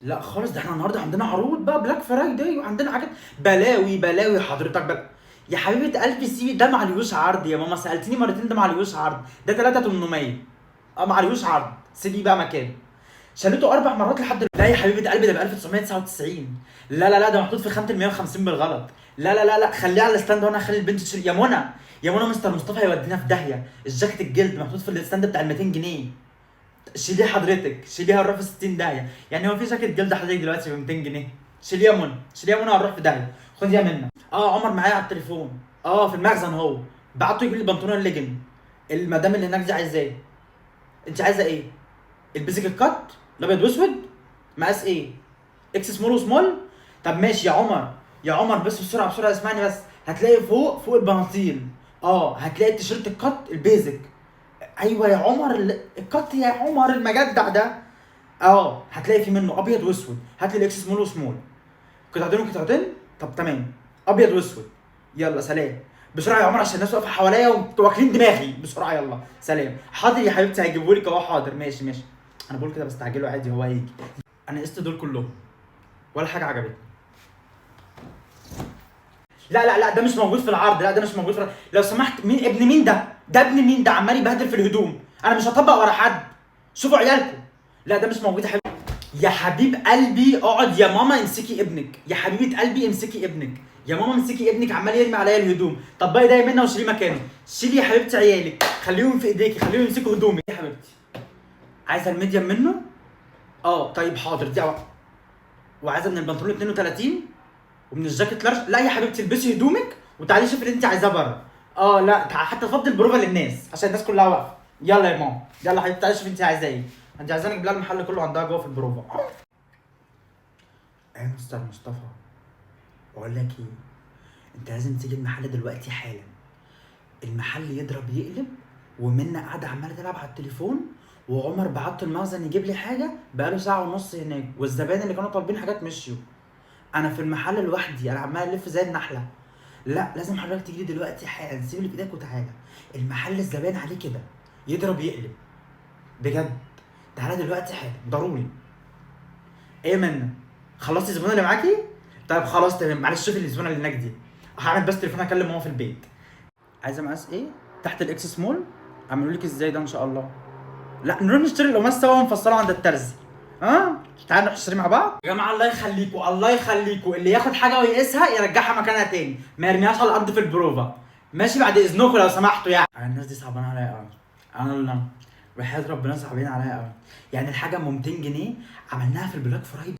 لا خالص، ده احنا النهارده عندنا عروض بقى بلاك فرايداي وعندنا حاجات بلاوي حضرتك بقى. يا حبيبه قلبي سيبي ده معليهوش عرض يا ماما، سالتني مرتين ده معليهوش عرض، ده 3800. معليهوش عرض، سيبي بقى مكانه. شالته 4 مرات لحد لا يا حبيبه قلبي، ده ب 1999. لا ده محطوط في خانه ال 150 بالغلط. لا خليه على الستاند وانا هخلي البنت تشيل. يا منى، يا منى مستر مصطفى هيودينا في داهيه. الجاكيت الجلد محطوط في الستاند بتاع ال 200 جنيه. شيليه حضرتك، شيليها هنروح في 60 داهيه. يعني هو في جاكيت جلد حضرتك دلوقتي ب 200 جنيه؟ شيليها منى، شيليها منى هنروح في داهيه. خديها منى. عمر معايا على التليفون، في المخزن هو بعته يجيب لي البنطلون الليجن. المدام اللي هناك دي عايزاه. انت عايزه ايه؟ البسك الكات الابيض واسود. مقاس ايه؟ اكس سمول وسمول. طب ماشي يا عمر، يا عمر بس بسرعه اسمعني بس. هتلاقي فوق البناطيل هتلاقي التيشيرت الكات البيزك. ايوه يا عمر الكات يا عمر المجدع ده. هتلاقي في منه ابيض واسود. هات لي الاكس سمول وسمول. قطعتين وقطعتين. طب تمام، ابيض واسود. يلا سلام. بسرعه يا عمر عشان الناس واقفه حواليا واكلين دماغي. بسرعه يلا سلام. حاضر يا حبيبتي هيجيبوا لك اهو. حاضر ماشي. انا بقول كده بستعجله عادي، هو هيجي. انا قست دول كلهم ولا حاجه عجبتني. لا ده مش موجود في العرض. لا ده مش موجود في العرض. لو سمحت، مين ابن مين ده؟ ده ابن مين ده؟ عمال يبهدل في الهدوم. انا مش هطبق ورا حد. شوفوا عيالكم. لا ده مش موجود يا حبيبي. يا حبيب قلبي اقعد يا ماما امسكي ابنك. يا حبيبه قلبي امسكي ابنك. يا ماما امسكي ابنك عمال يرمي عليا الهدوم. طب باقي ده منه وشيليه مكانه. شيلي يا حبيبتي عيالك، خليهم في ايديكي، خليهم يمسكوا هدومك يا حبيبتي. عايزه الميديم منه؟ طيب حاضر دي وعايزه من البنطلون 32 ومن الجاكيت لارج. لا يا حبيبتي البسي هدومك وتعالي شوفي اللي انت عايزاه بره. لا حتى فضي البروفه للناس عشان الناس كلها واقفه. يلا يا ماما، يلا يا حبيبتي تعالي شوفي انت عايزاه ايه. انت عايزاني اجيب لها المحل كله عندها جوه في البروفه. يا مستر مصطفى، بقول لك ايه، انت لازم تيجي المحل دلوقتي حالا. المحل يضرب يقلب، ومنى قاعده عماله تلعب على التليفون، وعمر بعت المخزن يجيب لي حاجه بقاله ساعه ونص هناك، والزباين اللي كانوا طالبين حاجات مشيوا. انا في المحل لوحدي، انا عمال الف زي النحله. لا لازم حضرتك تيجي لي دلوقتي حالا، سيب اللي في ايدك وتعالى. المحل الزبائن عليه كده، يضرب يقلب بجد. تعالى دلوقتي حالا ضروري. ايه منى؟ خلصتي الزبونه اللي معاكي؟ طيب خلاص تمام، معلش شوفي الزبونه اللي هناك دي. هعمل بس تليفون اكلم ماما في البيت. عايزه مقاس ايه؟ تحت الاكس سمول. اعمله لك ازاي ده ان شاء الله؟ لا نروح نشتري القماش سوا ونفصله عند الترزي. تعالوا نروح نشتري مع بعض. يا جماعه الله يخليكم الله يخليكم، اللي ياخد حاجه ويقيسها يرجعها مكانها تاني، ما يرميهاش على الارض في البروفا. ماشي بعد اذنكم لو سمحتوا. يعني الناس دي صعبانه عليا قوي. انا وحياة ربنا صعبانين عليا قوي. يعني الحاجه ام 200 جنيه عملناها في البلاك فرايدي.